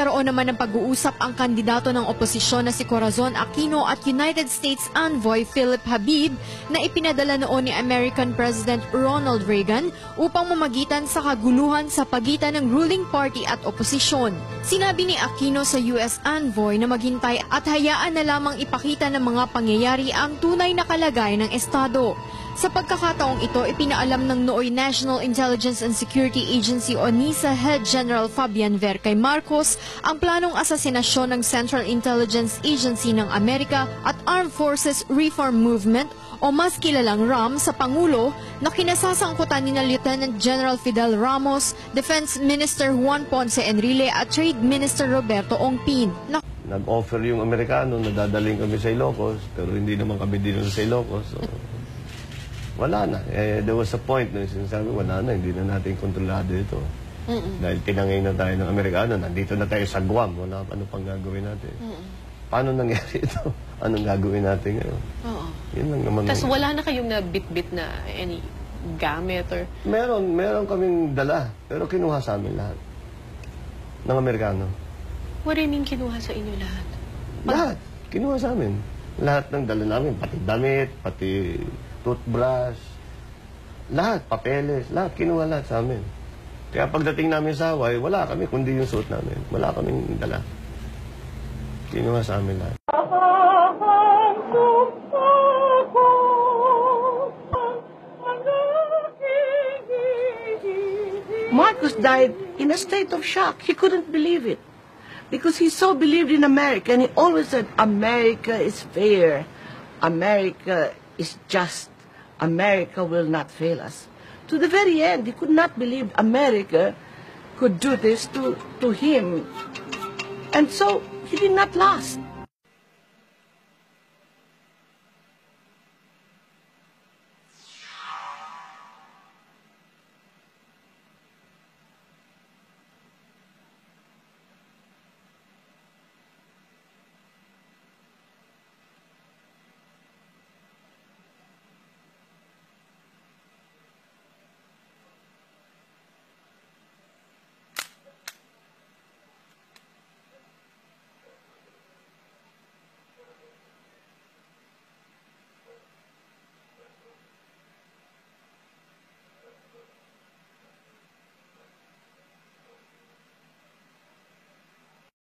Nagkaroon naman ng pag-uusap ang kandidato ng oposisyon na si Corazon Aquino at United States Envoy Philip Habib na ipinadala noon ni American President Ronald Reagan upang mamagitan sa kaguluhan sa pagitan ng ruling party at oposisyon. Sinabi ni Aquino sa US Envoy na maghintay at hayaan na lamang ipakita ng mga pangyayari ang tunay na kalagayan ng Estado. Sa pagkakataong ito, ipinaalam ng nooy National Intelligence and Security Agency o NISA Head General Fabian Ver kay Marcos ang planong asasinasyon ng Central Intelligence Agency ng Amerika at Armed Forces Reform Movement o mas kilalang RAM sa Pangulo na kinasasangkutan ni Lieutenant General Fidel Ramos, Defense Minister Juan Ponce Enrile at Trade Minister Roberto Ongpin. Nag-offer yung Amerikano na dadaling kami sa Ilocos, pero hindi naman kami dinun sa Ilocos. So, wala na. There was a point na sinasabi, wala na, hindi na natin kontrolado ito. Dahil tinangay na tayo ng Amerikano, nandito na tayo sa Guam, wala ano pang gagawin natin. Paano nangyari ito? Anong gagawin natin ngayon? Yun lang naman. Tapos wala na kayong nabit-bit na any gamit or... Meron kaming dala, pero kinuha sa amin lahat. Ng Amerikano. What do you mean kinuha sa inyo lahat? Lahat. Kinuha sa amin. Lahat ng dala namin, pati damit, pati toothbrush, lahat, papeles, lahat, kinuha lahat sa amin. Kaya pagdating namin sa Hawaii, wala kami, kundi yung suit namin. Wala kaming dala. Kinuha sa amin lahat. Marcos died in a state of shock. He couldn't believe it. Because he so believed in America, and he always said, America is fair. America is just. America will not fail us. To the very end, he could not believe America could do this to him. And so, he did not last.